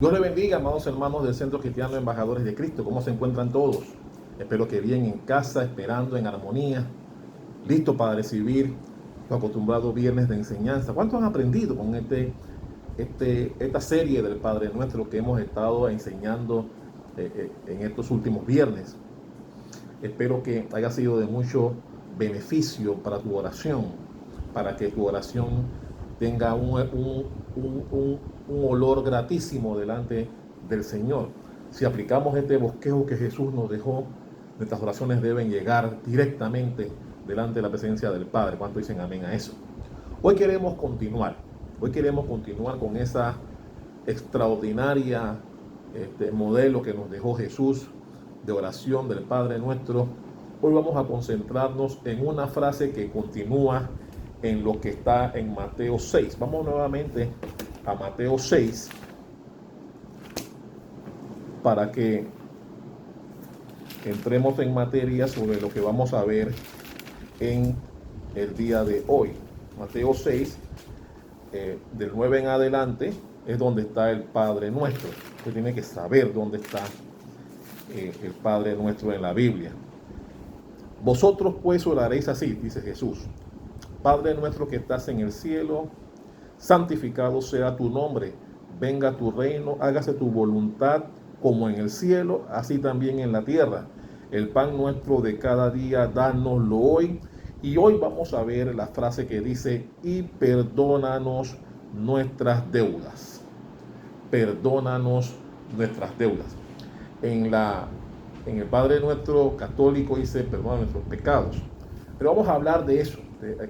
Dios le bendiga, amados hermanos del Centro Cristiano Embajadores de Cristo. ¿Cómo se encuentran todos? Espero que bien en casa, esperando en armonía, listo para recibir los acostumbrados viernes de enseñanza. ¿Cuánto han aprendido con esta serie del Padre Nuestro que hemos estado enseñando en estos últimos viernes? Espero que haya sido de mucho beneficio para tu oración, para que tu oración tenga un olor gratísimo delante del Señor. Si aplicamos este bosquejo que Jesús nos dejó, nuestras oraciones deben llegar directamente delante de la presencia del Padre. ¿Cuánto dicen amén a eso? Hoy queremos continuar con esa extraordinaria modelo que nos dejó Jesús de oración del Padre Nuestro. Hoy vamos a concentrarnos en una frase que continúa en lo que está en Mateo 6. Vamos nuevamente a Mateo 6 para que entremos en materia sobre lo que vamos a ver en el día de hoy. Mateo 6, del 9 en adelante, es donde está el Padre Nuestro. Usted tiene que saber dónde está el Padre Nuestro en la Biblia. Vosotros pues oraréis así, dice Jesús: Padre nuestro que estás en el cielo, santificado sea tu nombre, venga tu reino, hágase tu voluntad como en el cielo, así también en la tierra. El pan nuestro de cada día, dánoslo hoy. Y hoy vamos a ver la frase que dice: y perdónanos nuestras deudas. Perdónanos nuestras deudas. En el Padre Nuestro católico dice: perdona nuestros pecados. Pero vamos a hablar de eso.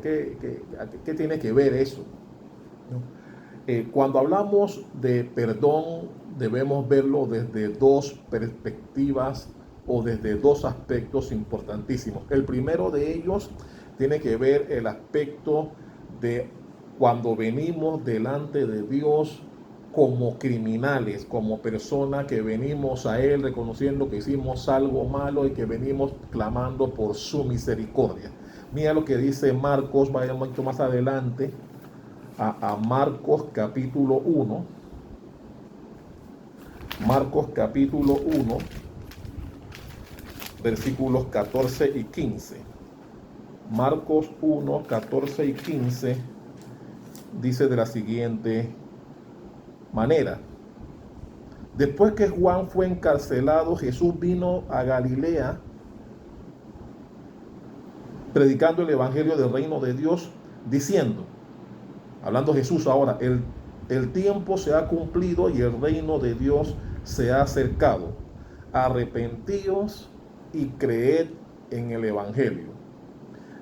¿Qué tiene que ver eso? Cuando hablamos de perdón, debemos verlo desde dos perspectivas o desde dos aspectos importantísimos. El primero de ellos tiene que ver el aspecto de cuando venimos delante de Dios como criminales, como personas que venimos a Él reconociendo que hicimos algo malo y que venimos clamando por su misericordia. Mira lo que dice Marcos, vaya un poquito más adelante, a Marcos capítulo 1. Marcos capítulo 1, versículos 14 y 15. Marcos 1, 14 y 15 dice de la siguiente manera: después que Juan fue encarcelado, Jesús vino a Galilea predicando el evangelio del reino de Dios, diciendo, hablando Jesús ahora, el tiempo se ha cumplido y el reino de Dios se ha acercado. Arrepentíos y creed en el evangelio.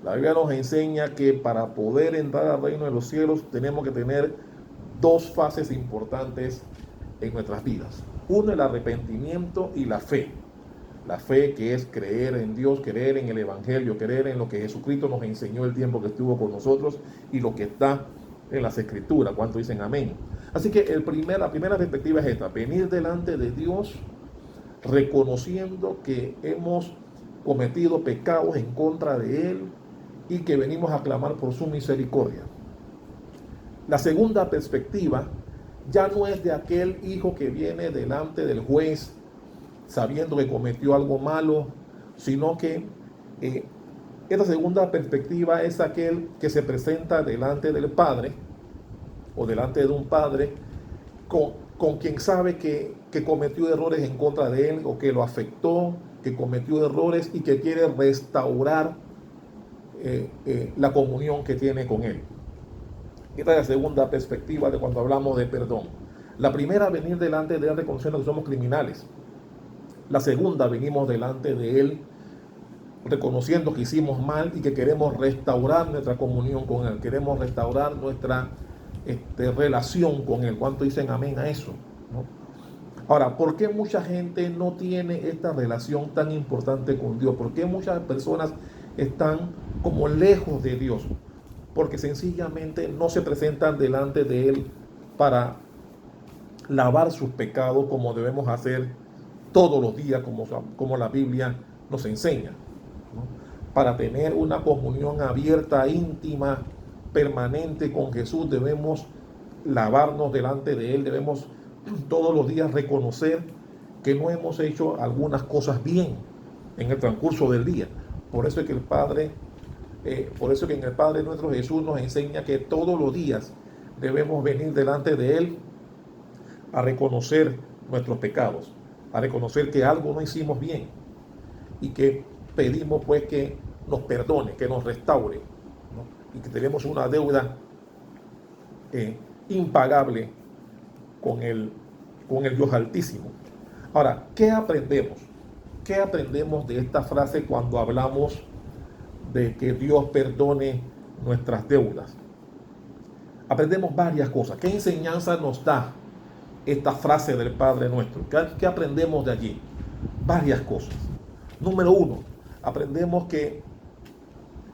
La Biblia nos enseña que para poder entrar al reino de los cielos tenemos que tener dos fases importantes en nuestras vidas. Uno, el arrepentimiento, y la fe. La fe, que es creer en Dios, creer en el evangelio, creer en lo que Jesucristo nos enseñó el tiempo que estuvo con nosotros y lo que está en las escrituras. ¿Cuánto dicen amén? Así que la primera perspectiva es esta: venir delante de Dios reconociendo que hemos cometido pecados en contra de Él y que venimos a clamar por su misericordia. La segunda perspectiva ya no es de aquel hijo que viene delante del juez sabiendo que cometió algo malo, sino que esta segunda perspectiva es aquel que se presenta delante del Padre o delante de un padre con quien sabe que cometió errores en contra de él o que lo afectó, que cometió errores y que quiere restaurar la comunión que tiene con él. Esta es la segunda perspectiva de cuando hablamos de perdón. La primera, venir delante de él reconociendo que somos criminales. La segunda, venimos delante de Él reconociendo que hicimos mal y que queremos restaurar nuestra comunión con Él. Queremos restaurar nuestra relación con Él. ¿Cuánto dicen amén a eso? ¿No? Ahora, ¿por qué mucha gente no tiene esta relación tan importante con Dios? ¿Por qué muchas personas están como lejos de Dios? Porque sencillamente no se presentan delante de Él para lavar sus pecados como debemos hacer todos los días, como la Biblia nos enseña, ¿no? Para tener una comunión abierta, íntima, permanente con Jesús, debemos lavarnos delante de Él, debemos todos los días reconocer que no hemos hecho algunas cosas bien en el transcurso del día. Por eso es que por eso que en el Padre nuestro Jesús nos enseña que todos los días debemos venir delante de Él a reconocer nuestros pecados, a reconocer que algo no hicimos bien y que pedimos pues que nos perdone, que nos restaure, ¿no? Y que tenemos una deuda impagable con el Dios Altísimo. Ahora, ¿qué aprendemos? ¿Qué aprendemos de esta frase cuando hablamos de que Dios perdone nuestras deudas? Aprendemos varias cosas. ¿Qué enseñanza nos da esta frase del Padre Nuestro? ¿Qué aprendemos de allí? Varias cosas. Número uno, aprendemos que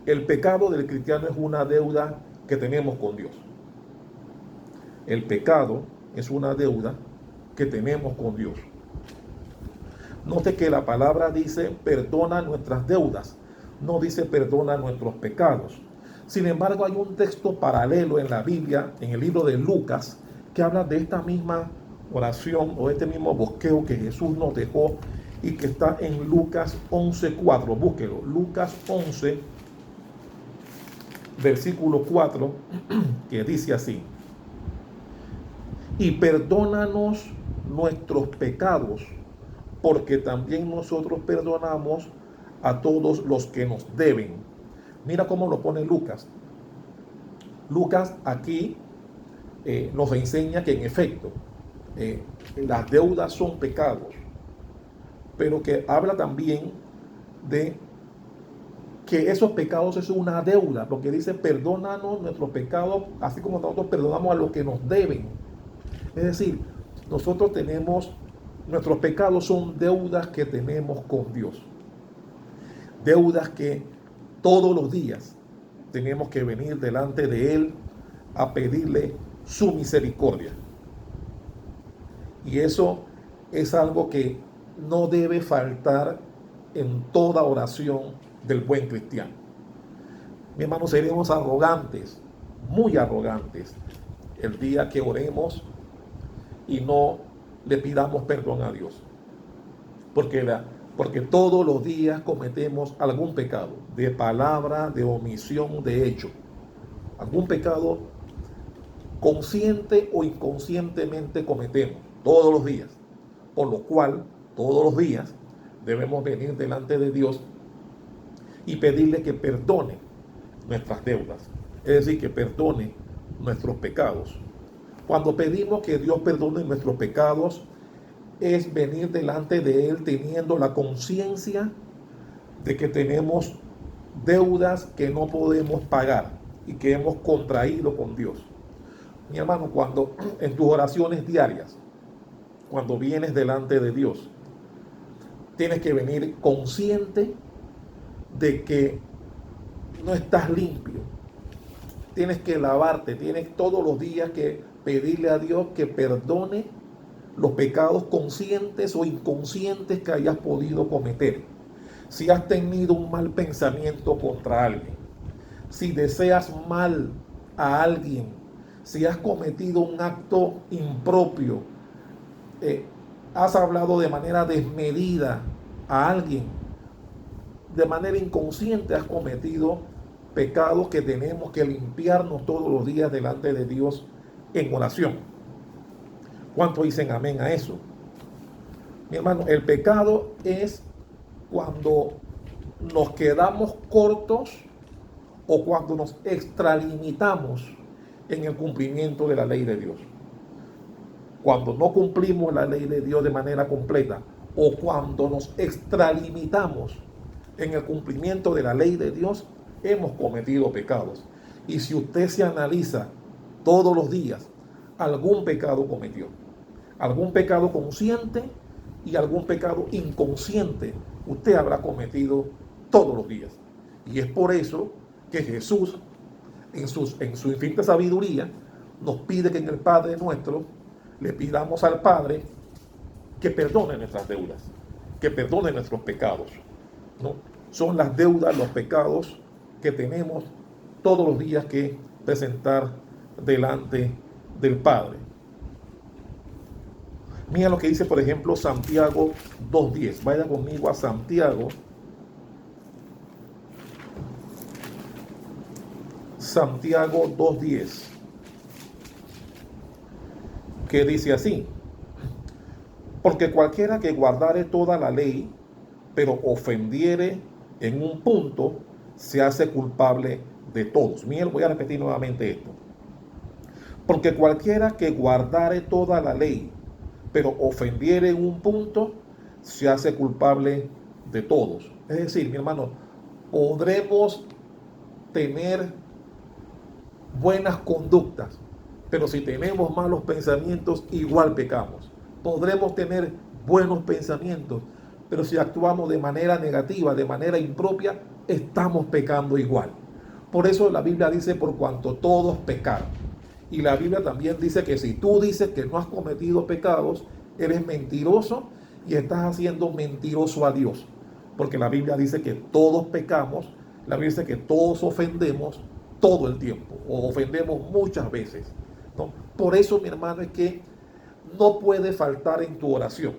el pecado del cristiano es una deuda que tenemos con Dios. El pecado es una deuda que tenemos con Dios. Note que la palabra dice perdona nuestras deudas, no dice perdona nuestros pecados. Sin embargo, hay un texto paralelo en la Biblia, en el libro de Lucas, que habla de esta misma oración o este mismo bosquejo que Jesús nos dejó y que está en Lucas 11:4. Búsquelo. Lucas 11, versículo 4, que dice así: y perdónanos nuestros pecados, porque también nosotros perdonamos a todos los que nos deben. Mira cómo lo pone Lucas. Lucas aquí nos enseña que en efecto las deudas son pecados, pero que habla también de que esos pecados es una deuda, porque dice perdónanos nuestros pecados, así como nosotros perdonamos a los que nos deben. Es decir, nosotros tenemos, nuestros pecados son deudas que tenemos con Dios. Deudas que todos los días tenemos que venir delante de Él a pedirle su misericordia. Y eso es algo que no debe faltar en toda oración del buen cristiano. Mi hermano, seremos arrogantes, muy arrogantes, el día que oremos y no le pidamos perdón a Dios. Porque todos los días cometemos algún pecado, de palabra, de omisión, de hecho. Algún pecado consciente o inconscientemente cometemos todos los días. Por lo cual, todos los días debemos venir delante de Dios y pedirle que perdone nuestras deudas. Es decir, que perdone nuestros pecados. Cuando pedimos que Dios perdone nuestros pecados, es venir delante de Él teniendo la conciencia de que tenemos deudas que no podemos pagar y que hemos contraído con Dios. Mi hermano, cuando en tus oraciones diarias, cuando vienes delante de Dios, tienes que venir consciente de que no estás limpio. Tienes que lavarte, tienes todos los días que pedirle a Dios que perdone los pecados conscientes o inconscientes que hayas podido cometer. Si has tenido un mal pensamiento contra alguien, si deseas mal a alguien, si has cometido un acto impropio, has hablado de manera desmedida a alguien, de manera inconsciente has cometido pecados que tenemos que limpiarnos todos los días delante de Dios en oración. ¿Cuántos dicen amén a eso? Mi hermano, el pecado es cuando nos quedamos cortos o cuando nos extralimitamos en el cumplimiento de la ley de Dios. Cuando no cumplimos la ley de Dios de manera completa o cuando nos extralimitamos en el cumplimiento de la ley de Dios, hemos cometido pecados. Y si usted se analiza todos los días, algún pecado cometió. Algún pecado consciente y algún pecado inconsciente usted habrá cometido todos los días. Y es por eso que Jesús, en su infinita sabiduría, nos pide que en el Padre Nuestro le pidamos al Padre que perdone nuestras deudas, que perdone nuestros pecados, ¿no? Son las deudas, los pecados que tenemos todos los días que presentar delante del Padre. Mira lo que dice, por ejemplo, Santiago 2:10. Vaya conmigo a Santiago. Santiago 2:10. Que dice así: porque cualquiera que guardare toda la ley, pero ofendiere en un punto, se hace culpable de todos. Miren, voy a repetir nuevamente esto. Porque cualquiera que guardare toda la ley, pero ofendiere en un punto, se hace culpable de todos. Es decir, mi hermano, podremos tener buenas conductas, pero si tenemos malos pensamientos, igual pecamos. Podremos tener buenos pensamientos, pero si actuamos de manera negativa, de manera impropia, estamos pecando igual. Por eso la Biblia dice, por cuanto todos pecaron. Y la Biblia también dice que si tú dices que no has cometido pecados, eres mentiroso y estás haciendo mentiroso a Dios. Porque la Biblia dice que todos pecamos, la Biblia dice que todos ofendemos todo el tiempo, o ofendemos muchas veces, ¿no? Por eso, mi hermano, es que no puede faltar en tu oración.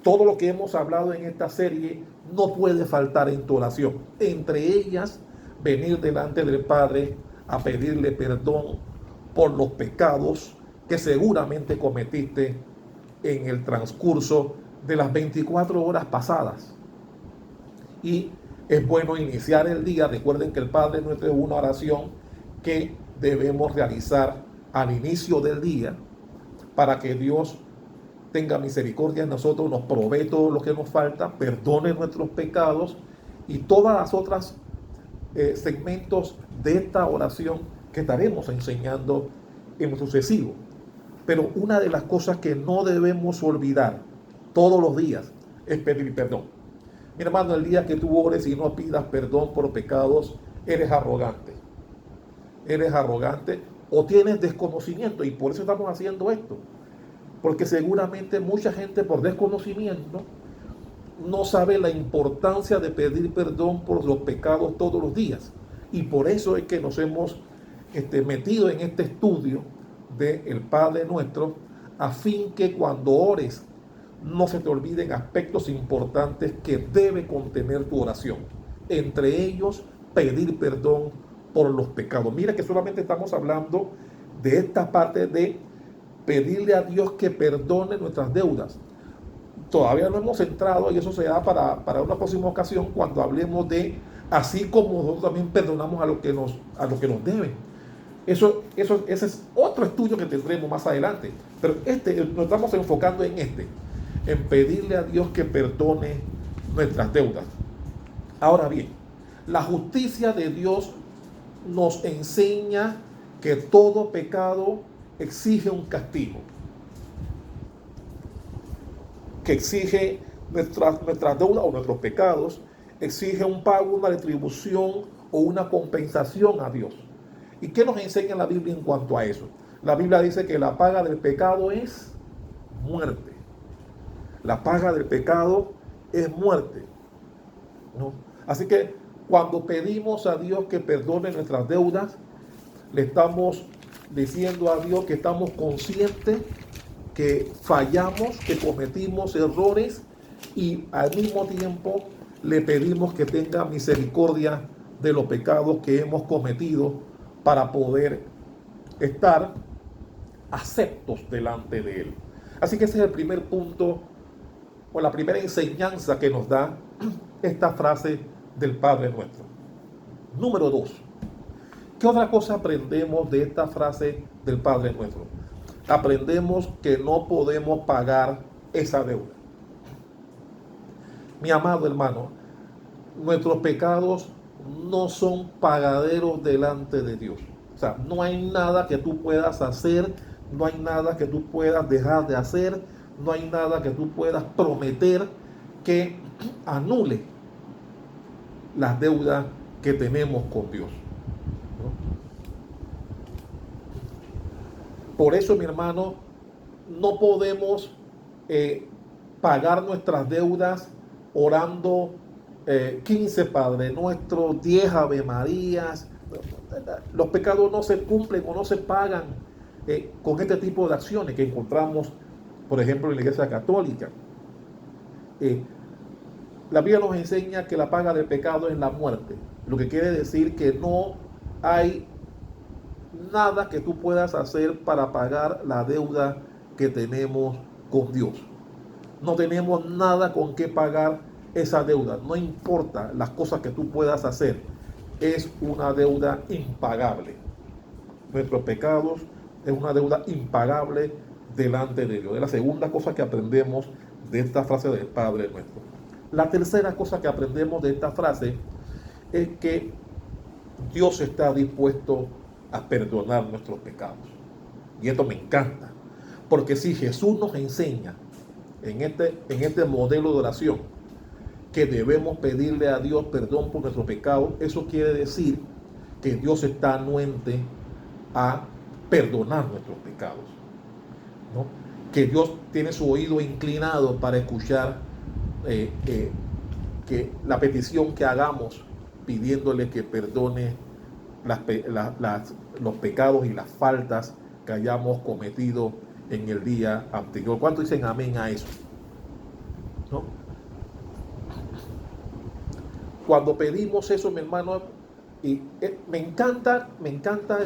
Todo lo que hemos hablado en esta serie no puede faltar en tu oración. Entre ellas, venir delante del Padre a pedirle perdón por los pecados que seguramente cometiste en el transcurso de las 24 horas pasadas. Y es bueno iniciar el día. Recuerden que el Padre Nuestro es una oración que debemos realizar al inicio del día para que Dios tenga misericordia de nosotros, nos provee todo lo que nos falta, perdone nuestros pecados y todas las otras segmentos de esta oración que estaremos enseñando en lo sucesivo. Pero una de las cosas que no debemos olvidar todos los días es pedir perdón. Mi hermano, el día que tú ores y no pidas perdón por pecados, eres arrogante. Eres arrogante o tienes desconocimiento, y por eso estamos haciendo esto. Porque seguramente mucha gente por desconocimiento no sabe la importancia de pedir perdón por los pecados todos los días. Y por eso es que nos hemos metido en este estudio del Padre Nuestro, a fin que cuando ores no se te olviden aspectos importantes que debe contener tu oración. Entre ellos, pedir perdón por los pecados. Mira que solamente estamos hablando de esta parte de pedirle a Dios que perdone nuestras deudas. Todavía no hemos entrado, y eso será para una próxima ocasión, cuando hablemos de así como nosotros también perdonamos a lo que nos deben. Ese es otro estudio que tendremos más adelante. Pero nos estamos enfocando en pedirle a Dios que perdone nuestras deudas. Ahora bien, la justicia de Dios nos enseña que todo pecado exige un castigo, que exige nuestras deudas o nuestros pecados, exige un pago, una retribución o una compensación a Dios. ¿Y qué nos enseña la Biblia en cuanto a eso? La Biblia dice que la paga del pecado es muerte. La paga del pecado es muerte, ¿no? Así que cuando pedimos a Dios que perdone nuestras deudas, le estamos diciendo a Dios que estamos conscientes que fallamos, que cometimos errores, y al mismo tiempo le pedimos que tenga misericordia de los pecados que hemos cometido para poder estar aceptos delante de Él. Así que ese es el primer punto, o la primera enseñanza que nos da esta frase del Padre Nuestro. Número 2. ¿Qué otra cosa aprendemos de esta frase del Padre Nuestro? Aprendemos que no podemos pagar esa deuda. Mi amado hermano, nuestros pecados no son pagaderos delante de Dios. O sea, no hay nada que tú puedas hacer, no hay nada que tú puedas dejar de hacer, no hay nada que tú puedas prometer que anule las deudas que tenemos con Dios, ¿no? Por eso, mi hermano, no podemos pagar nuestras deudas orando 15 Padre Nuestro, 10 Ave Marías. Los pecados no se cumplen o no se pagan con este tipo de acciones que encontramos Por ejemplo, en la Iglesia Católica, eh, la Biblia nos enseña que la paga del pecado es la muerte, lo que quiere decir que no hay nada que tú puedas hacer para pagar la deuda que tenemos con Dios. No tenemos nada con qué pagar esa deuda. No importa las cosas que tú puedas hacer. Es una deuda impagable. Nuestros pecados es una deuda impagable delante de Dios. Es la segunda cosa que aprendemos de esta frase del Padre Nuestro. La tercera cosa que aprendemos de esta frase es que Dios está dispuesto a perdonar nuestros pecados. Y esto me encanta. Porque si Jesús nos enseña en este modelo de oración que debemos pedirle a Dios perdón por nuestros pecados, eso quiere decir que Dios está anuente a perdonar nuestros pecados, ¿no? Que Dios tiene su oído inclinado para escuchar que la petición que hagamos pidiéndole que perdone los pecados y las faltas que hayamos cometido en el día anterior. ¿Cuánto dicen amén a eso? ¿No? Cuando pedimos eso, mi hermano, y me encanta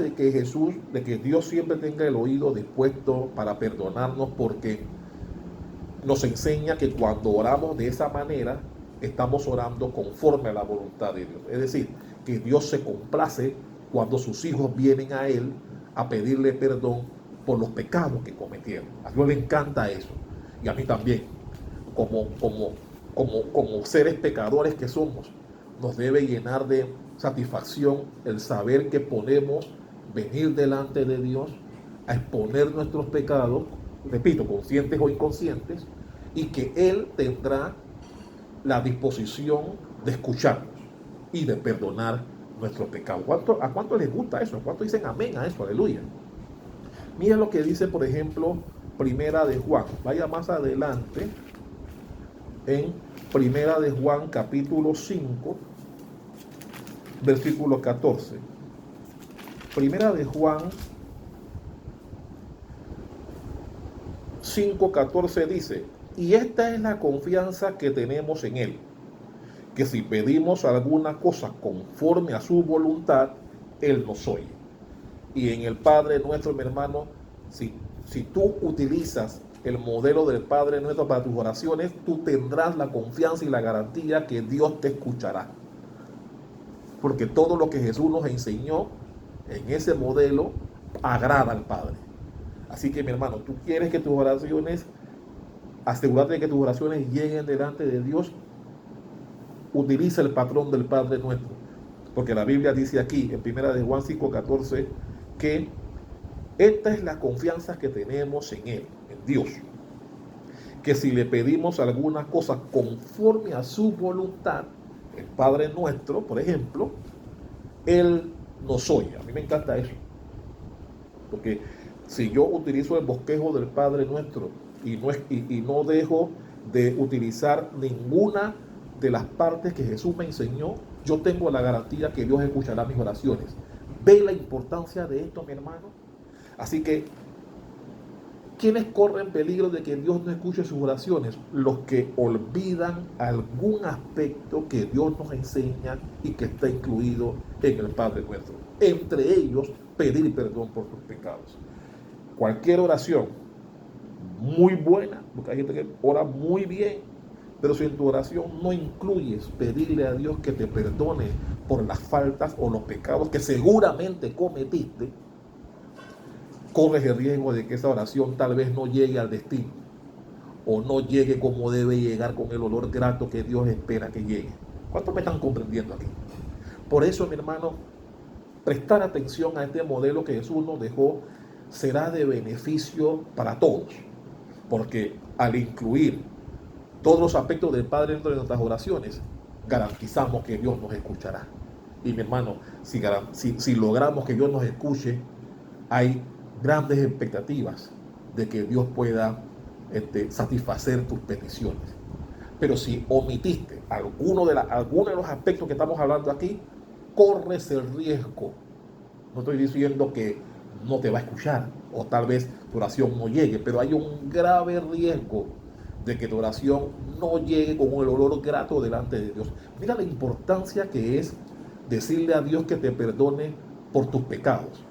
de que Jesús, de que Dios siempre tenga el oído dispuesto para perdonarnos, porque nos enseña que cuando oramos de esa manera, estamos orando conforme a la voluntad de Dios. Es decir, que Dios se complace cuando sus hijos vienen a Él a pedirle perdón por los pecados que cometieron. A Dios le encanta eso. Y a mí también, como seres pecadores que somos, nos debe llenar de satisfacción el saber que podemos venir delante de Dios a exponer nuestros pecados, repito, conscientes o inconscientes, y que Él tendrá la disposición de escucharnos y de perdonar nuestros pecados. ¿A cuánto les gusta eso? ¿A cuánto dicen amén a eso? Aleluya. Mira lo que dice, por ejemplo, Primera de Juan. Vaya más adelante en Primera de Juan, capítulo 5, versículo 14. Primera de Juan 5:14 dice: y esta es la confianza que tenemos en Él, que si pedimos alguna cosa conforme a su voluntad, Él nos oye. Y en el Padre Nuestro, mi hermano, si tú utilizas el modelo del Padre Nuestro para tus oraciones, tú tendrás la confianza y la garantía que Dios te escuchará. Porque todo lo que Jesús nos enseñó en ese modelo agrada al Padre. Así que, mi hermano, tú quieres que tus oraciones, asegúrate de que tus oraciones lleguen delante de Dios, utiliza el patrón del Padre Nuestro. Porque la Biblia dice aquí, en 1 de Juan 5:14, que esta es la confianza que tenemos en Él, en Dios. Que si le pedimos alguna cosa conforme a su voluntad, el Padre Nuestro, por ejemplo, Él nos oye. A mí me encanta eso. Porque si yo utilizo el bosquejo del Padre Nuestro y no dejo de utilizar ninguna de las partes que Jesús me enseñó, yo tengo la garantía que Dios escuchará mis oraciones. ¿Ve la importancia de esto, mi hermano? Así que, ¿quiénes corren peligro de que Dios no escuche sus oraciones? Los que olvidan algún aspecto que Dios nos enseña y que está incluido en el Padre Nuestro. Entre ellos, pedir perdón por tus pecados. Cualquier oración muy buena, porque hay gente que ora muy bien, pero si en tu oración no incluyes pedirle a Dios que te perdone por las faltas o los pecados que seguramente cometiste, corres el riesgo de que esa oración tal vez no llegue al destino o no llegue como debe llegar, con el olor grato que Dios espera que llegue. ¿Cuántos me están comprendiendo aquí? Por eso, mi hermano, prestar atención a este modelo que Jesús nos dejó será de beneficio para todos, porque al incluir todos los aspectos del Padre dentro de nuestras oraciones, garantizamos que Dios nos escuchará. Y mi hermano, si logramos que Dios nos escuche, hay grandes expectativas de que Dios pueda satisfacer tus peticiones. Pero si omitiste alguno de los aspectos que estamos hablando aquí, corres el riesgo. No estoy diciendo que no te va a escuchar, o tal vez tu oración no llegue, pero hay un grave riesgo de que tu oración no llegue con el olor grato delante de Dios. Mira la importancia que es decirle a Dios que te perdone por tus pecados.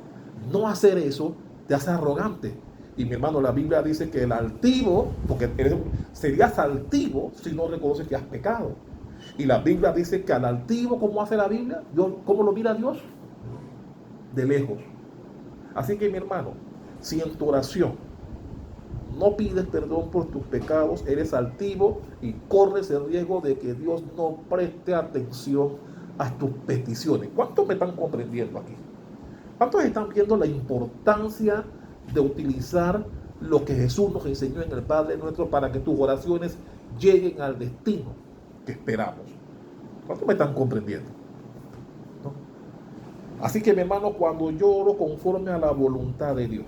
No hacer eso te hace arrogante. Y mi hermano, la Biblia dice que el altivo, porque serías altivo si no reconoces que has pecado. Y la Biblia dice que al altivo, ¿cómo hace la Biblia? ¿Cómo lo mira Dios? De lejos. Así que mi hermano, si en tu oración no pides perdón por tus pecados, eres altivo y corres el riesgo de que Dios no preste atención a tus peticiones. ¿Cuántos me están comprendiendo aquí? ¿Cuántos están viendo la importancia de utilizar lo que Jesús nos enseñó en el Padre Nuestro para que tus oraciones lleguen al destino que esperamos? ¿Cuántos me están comprendiendo? ¿No? Así que mi hermano, cuando yo oro conforme a la voluntad de Dios,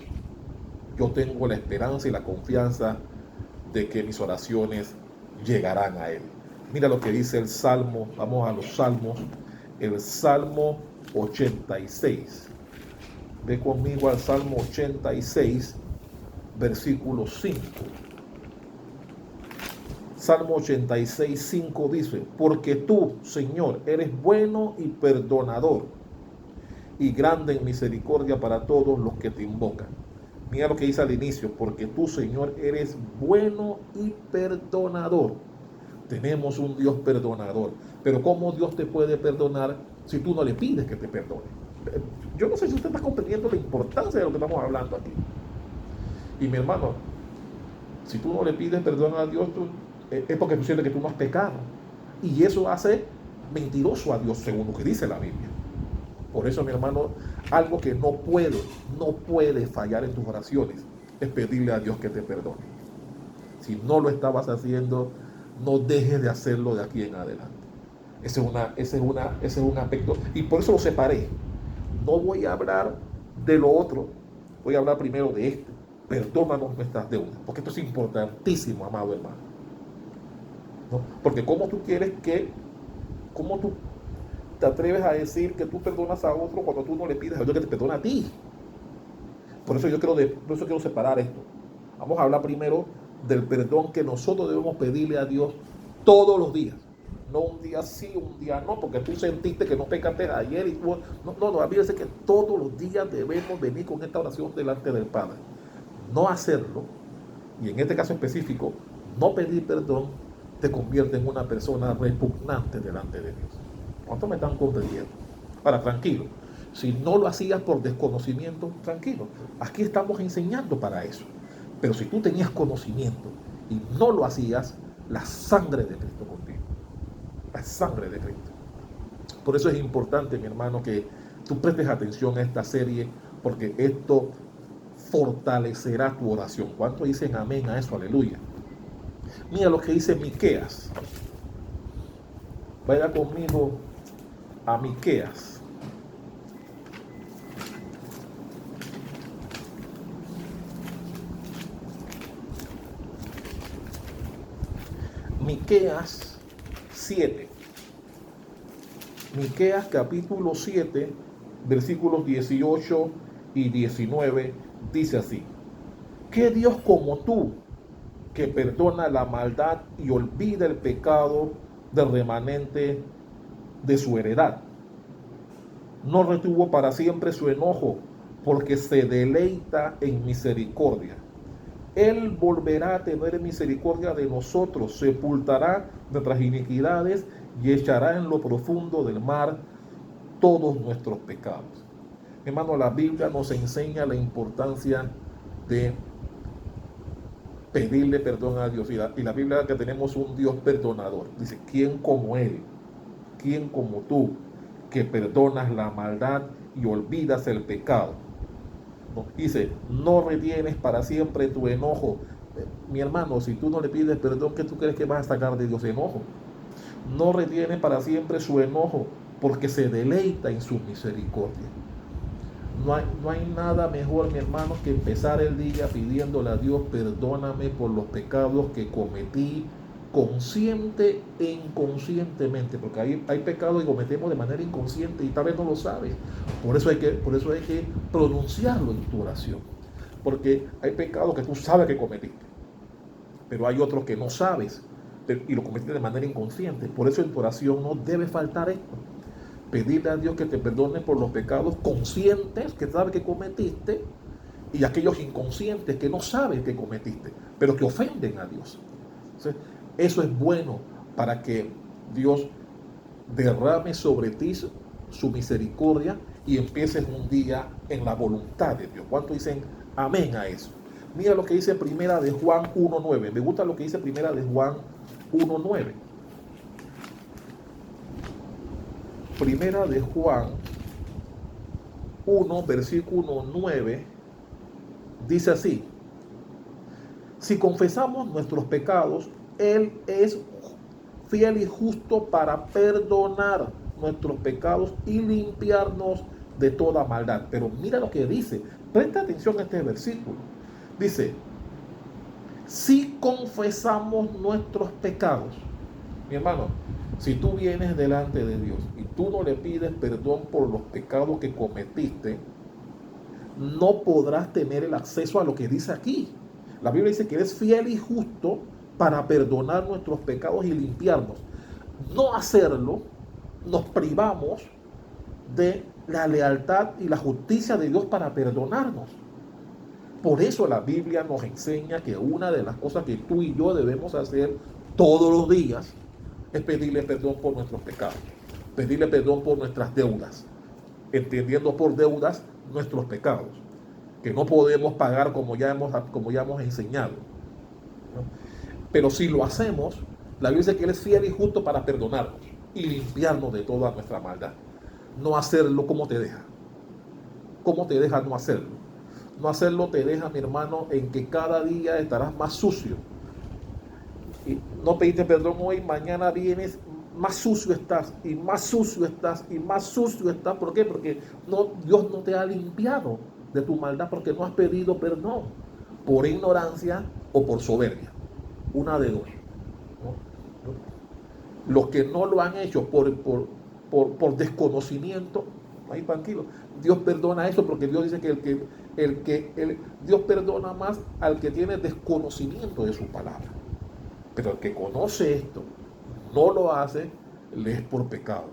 yo tengo la esperanza y la confianza de que mis oraciones llegarán a Él. Mira lo que dice el Salmo, vamos a los Salmos, el Salmo 86. Ve conmigo al Salmo 86, versículo 5. Salmo 86, 5 dice: porque tú, Señor, eres bueno y perdonador, y grande en misericordia para todos los que te invocan. Mira lo que dice al inicio: porque tú, Señor, eres bueno y perdonador. Tenemos un Dios perdonador. Pero ¿cómo Dios te puede perdonar si tú no le pides que te perdone? Yo no sé si usted está comprendiendo la importancia de lo que estamos hablando aquí. Y mi hermano, si tú no le pides perdón a Dios, es porque tú sientes que tú no has pecado. Y eso hace mentiroso a Dios, según lo que dice la Biblia. Por eso, mi hermano, algo que no puede fallar en tus oraciones es pedirle a Dios que te perdone. Si no lo estabas haciendo, no dejes de hacerlo de aquí en adelante. Ese es un aspecto. Y por eso lo separé. No voy a hablar de lo otro. Voy a hablar primero de esto. Perdónanos nuestras deudas. Porque esto es importantísimo, amado hermano. ¿No? Porque ¿cómo tú te atreves a decir que tú perdonas a otro cuando tú no le pides a Dios que te perdone a ti? Por eso quiero separar esto. Vamos a hablar primero del perdón que nosotros debemos pedirle a Dios todos los días. No un día sí, un día no, porque tú sentiste que no pecaste ayer y tú... No, la Biblia dice que todos los días debemos venir con esta oración delante del Padre. No hacerlo, y en este caso específico, no pedir perdón, te convierte en una persona repugnante delante de Dios. ¿Cuántos me están comprendiendo? Ahora, tranquilo. Si no lo hacías por desconocimiento, tranquilo. Aquí estamos enseñando para eso. Pero si tú tenías conocimiento y no lo hacías, la sangre de Cristo contigo. La sangre de Cristo. Por eso es importante, mi hermano, que tú prestes atención a esta serie, porque esto fortalecerá tu oración. ¿Cuántos dicen amén a eso? Aleluya. Mira lo que dice Miqueas. Vaya conmigo a Miqueas. Miqueas 7. Miqueas capítulo 7, versículos 18 y 19, dice así: ¿qué Dios como tú, que perdona la maldad y olvida el pecado del remanente de su heredad? No retuvo para siempre su enojo, porque se deleita en misericordia. Él volverá a tener misericordia de nosotros, sepultará nuestras iniquidades y echará en lo profundo del mar todos nuestros pecados. Hermano, la Biblia nos enseña la importancia de pedirle perdón a Dios. Y la Biblia que tenemos un Dios perdonador. Dice: ¿quién como Él? ¿Quién como tú, que perdonas la maldad y olvidas el pecado? Dice: no retienes para siempre tu enojo. Mi hermano, si tú no le pides perdón, ¿qué tú crees que vas a sacar de Dios? Enojo. No retiene para siempre su enojo, porque se deleita en su misericordia. No hay nada mejor, mi hermano, que empezar el día pidiéndole a Dios: perdóname por los pecados que cometí consciente e inconscientemente, porque hay pecados que cometemos de manera inconsciente y tal vez no lo sabes. Por eso hay que pronunciarlo en tu oración. Porque hay pecados que tú sabes que cometiste, pero hay otros que no sabes y lo cometiste de manera inconsciente. Por eso en tu oración no debe faltar esto. Pedirle a Dios que te perdone por los pecados conscientes que sabes que cometiste y aquellos inconscientes que no sabes que cometiste, pero que ofenden a Dios. Entonces, eso es bueno para que Dios derrame sobre ti su misericordia y empieces un día en la voluntad de Dios. ¿Cuántos dicen amén a eso? Mira lo que dice Primera de Juan 1.9. Me gusta lo que dice Primera de Juan 1.9. Primera de Juan 1, versículo 9, dice así: si confesamos nuestros pecados, Él es fiel y justo para perdonar nuestros pecados y limpiarnos de toda maldad. Pero mira lo que dice, presta atención a este versículo. Dice, si confesamos nuestros pecados, mi hermano, si tú vienes delante de Dios y tú no le pides perdón por los pecados que cometiste, no podrás tener el acceso a lo que dice aquí. La Biblia dice que eres fiel y justo para perdonar nuestros pecados y limpiarnos. No hacerlo, nos privamos de la lealtad y la justicia de Dios para perdonarnos. Por eso la Biblia nos enseña que una de las cosas que tú y yo debemos hacer todos los días es pedirle perdón por nuestros pecados, pedirle perdón por nuestras deudas, entendiendo por deudas nuestros pecados, que no podemos pagar como ya hemos enseñado, ¿no? Pero si lo hacemos, la Biblia dice que Él es fiel y justo para perdonarnos y limpiarnos de toda nuestra maldad. No hacerlo, ¿cómo te deja? ¿Cómo te deja no hacerlo? No hacerlo te deja, mi hermano, en que cada día estarás más sucio. Y no pediste perdón hoy, mañana vienes, más sucio estás, y más sucio estás, y más sucio estás. ¿Por qué? Porque Dios no te ha limpiado de tu maldad, porque no has pedido perdón, por ignorancia o por soberbia. Una de dos, ¿no? Los que no lo han hecho por desconocimiento, ahí tranquilo, Dios perdona eso, porque Dios dice que Dios perdona más al que tiene desconocimiento de su palabra. Pero el que conoce esto, no lo hace, le es por pecado,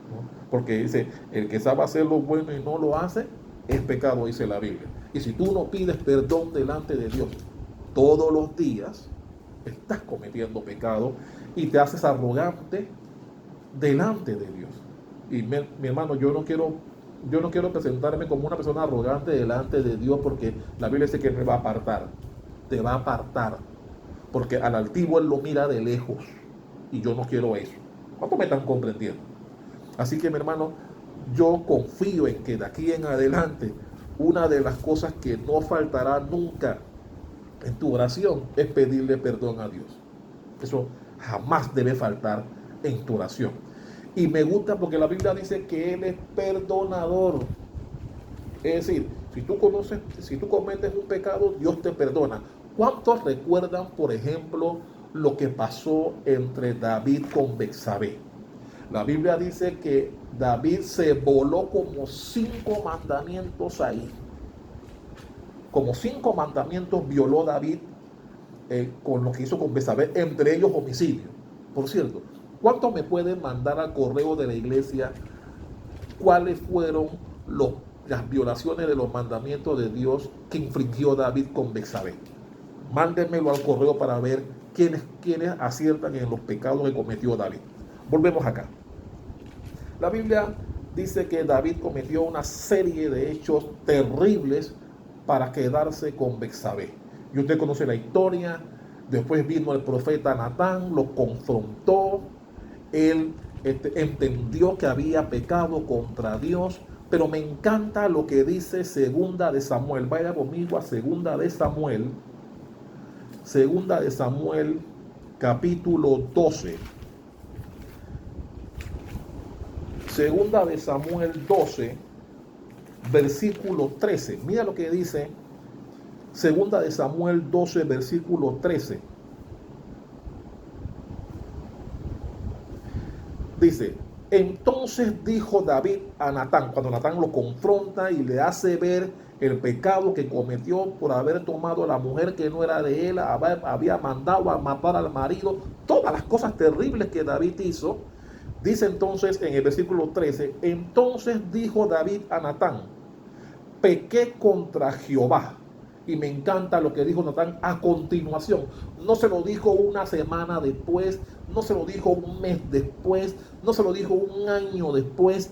¿no? Porque dice, el que sabe hacer lo bueno y no lo hace, es pecado, dice la Biblia. Y si tú no pides perdón delante de Dios todos los días, estás cometiendo pecado y te haces arrogante delante de Dios. Y mi hermano, yo no quiero presentarme como una persona arrogante delante de Dios, porque la Biblia dice que me va a apartar, te va a apartar, porque al altivo Él lo mira de lejos y yo no quiero eso. ¿Cuánto me están comprendiendo? Así que, mi hermano, yo confío en que de aquí en adelante una de las cosas que no faltará nunca en tu oración es pedirle perdón a Dios. Eso jamás debe faltar en tu oración. Y me gusta porque la Biblia dice que Él es perdonador. Es decir, si tú cometes un pecado, Dios te perdona. ¿Cuántos recuerdan, por ejemplo, lo que pasó entre David con Betsabé? La Biblia dice que David se voló como 5 mandamientos ahí. Como 5 mandamientos violó David con lo que hizo con Betsabé, entre ellos homicidio. Por cierto, ¿cuántos me pueden mandar al correo de la iglesia cuáles fueron las violaciones de los mandamientos de Dios que infringió David con Betsabé? Mándenmelo al correo para ver quiénes aciertan en los pecados que cometió David. Volvemos acá. La Biblia dice que David cometió una serie de hechos terribles para quedarse con Betsabé. Y usted conoce la historia. Después vino el profeta Natán, lo confrontó. Él entendió que había pecado contra Dios. Pero me encanta lo que dice Segunda de Samuel. Vaya conmigo a Segunda de Samuel. Segunda de Samuel, capítulo 12. Segunda de Samuel 12, versículo 13. Mira lo que dice Segunda de Samuel 12, versículo 13. Dice, entonces dijo David a Natán, cuando Natán lo confronta y le hace ver el pecado que cometió por haber tomado a la mujer que no era de él, había mandado a matar al marido, todas las cosas terribles que David hizo. Dice entonces en el versículo 13, entonces dijo David a Natán, pequé contra Jehová. Y me encanta lo que dijo Natán a continuación. No se lo dijo una semana después, no se lo dijo un mes después, no se lo dijo un año después,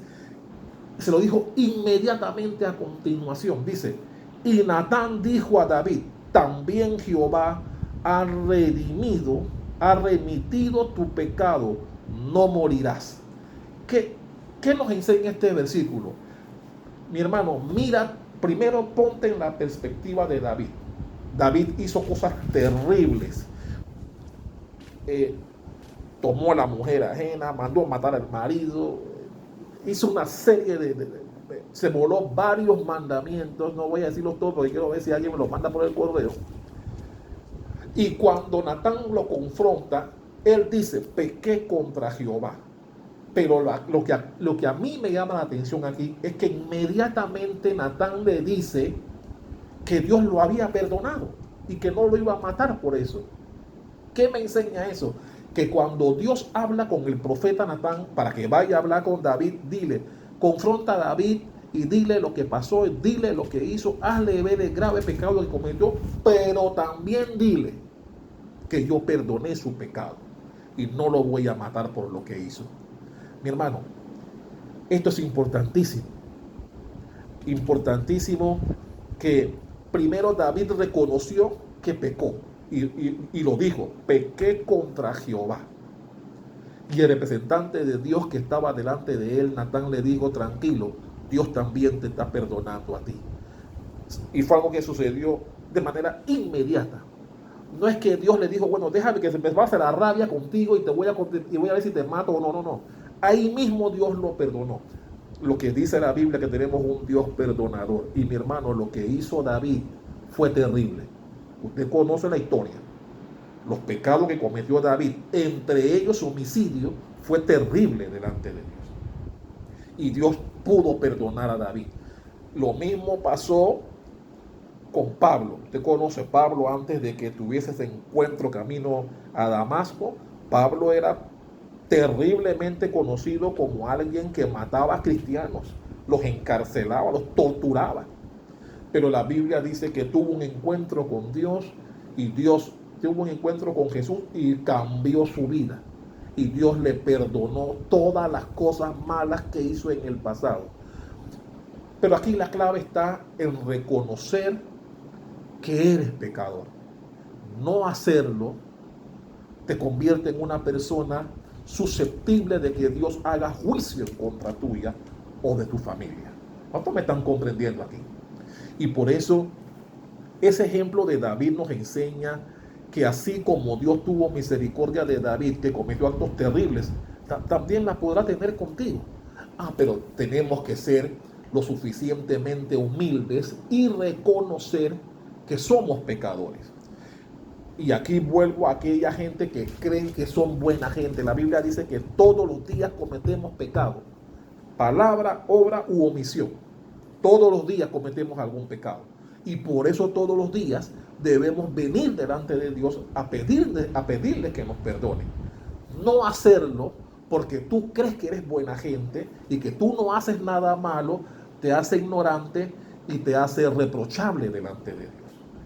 se lo dijo inmediatamente a continuación. Dice, y Natán dijo a David, también Jehová ha remitido tu pecado, no morirás. ¿Qué nos enseña este versículo? Mi hermano, mira, primero ponte en la perspectiva de David. David hizo cosas terribles. Tomó a la mujer ajena, mandó a matar al marido, hizo una serie se voló varios mandamientos, no voy a decirlos todos porque quiero ver si alguien me los manda por el correo. Y cuando Natán lo confronta, él dice, pequé contra Jehová. Pero lo que a mí me llama la atención aquí es que inmediatamente Natán le dice que Dios lo había perdonado y que no lo iba a matar por eso. ¿Qué me enseña eso? Que cuando Dios habla con el profeta Natán para que vaya a hablar con David, confronta a David y dile lo que pasó, dile lo que hizo, hazle ver el grave pecado que cometió, pero también dile que yo perdoné su pecado y no lo voy a matar por lo que hizo. Mi hermano, esto es importantísimo. Importantísimo que primero David reconoció que pecó y lo dijo, pequé contra Jehová. Y el representante de Dios que estaba delante de él, Natán, le dijo, tranquilo, Dios también te está perdonando a ti. Y fue algo que sucedió de manera inmediata. No es que Dios le dijo, bueno, déjame que se me pase la rabia contigo y voy a ver si te mato o no, no. Ahí mismo Dios lo perdonó. Lo que dice la Biblia, que tenemos un Dios perdonador. Y mi hermano, lo que hizo David fue terrible. Usted conoce la historia. Los pecados que cometió David, entre ellos homicidio, fue terrible delante de Dios. Y Dios pudo perdonar a David. Lo mismo pasó con Pablo. Usted conoce a Pablo antes de que tuviese ese encuentro camino a Damasco. Pablo era terriblemente conocido como alguien que mataba a cristianos, los encarcelaba, los torturaba. Pero la Biblia dice que tuvo un encuentro con Dios y Dios tuvo un encuentro con Jesús y cambió su vida. Y Dios le perdonó todas las cosas malas que hizo en el pasado. Pero aquí la clave está en reconocer que eres pecador. No hacerlo te convierte en una persona susceptible de que Dios haga juicio en contra tuya o de tu familia. ¿Cuántos me están comprendiendo aquí? Y por eso ese ejemplo de David nos enseña que así como Dios tuvo misericordia de David, que cometió actos terribles, también la podrá tener contigo. Pero tenemos que ser lo suficientemente humildes y reconocer que somos pecadores. Y aquí vuelvo a aquella gente que creen que son buena gente. La Biblia dice que todos los días cometemos pecado. Palabra, obra u omisión. Todos los días cometemos algún pecado. Y por eso todos los días debemos venir delante de Dios a pedirle que nos perdone. No hacerlo porque tú crees que eres buena gente y que tú no haces nada malo, te hace ignorante y te hace reprochable delante de Dios.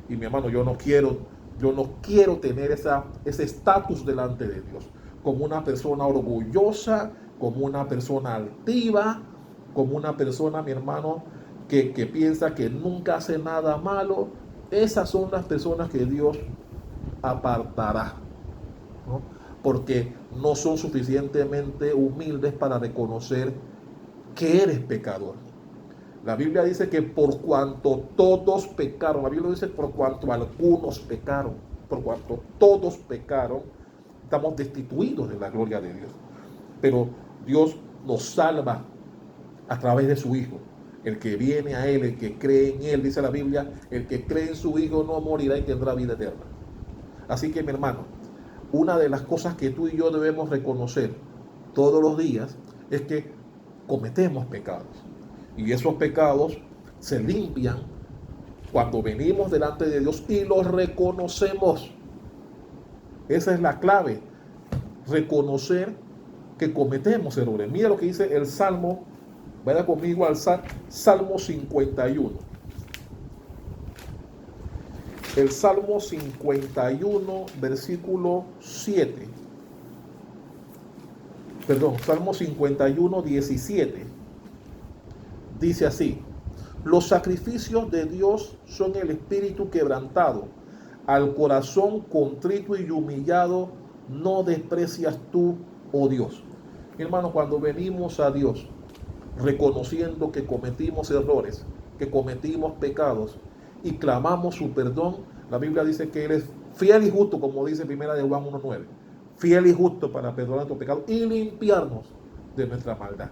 Y mi hermano, yo no quiero tener ese estatus delante de Dios, como una persona orgullosa, como una persona altiva, como una persona, mi hermano, que piensa que nunca hace nada malo. Esas son las personas que Dios apartará, ¿no? Porque no son suficientemente humildes para reconocer que eres pecador. La Biblia dice que por cuanto todos pecaron, la Biblia dice por cuanto algunos pecaron, por cuanto todos pecaron, estamos destituidos de la gloria de Dios. Pero Dios nos salva a través de su Hijo. El que viene a Él, el que cree en Él, dice la Biblia, el que cree en su Hijo no morirá y tendrá vida eterna. Así que, mi hermano, una de las cosas que tú y yo debemos reconocer todos los días es que cometemos pecados. Y esos pecados se limpian Cuando venimos delante de Dios y los reconocemos. Esa es la clave. Reconocer que cometemos errores. Mira lo que dice el Salmo. Vaya conmigo al Salmo 51. El Salmo 51, versículo 7. Perdón, Salmo 51, 17. Dice así: los sacrificios de Dios son el espíritu quebrantado. Al corazón contrito y humillado no desprecias tú, oh Dios. Mi hermano, cuando venimos a Dios, reconociendo que cometimos errores, que cometimos pecados y clamamos su perdón, la Biblia dice que Él es fiel y justo, como dice primera de Juan 1:9, fiel y justo para perdonar nuestros pecados y limpiarnos de nuestra maldad.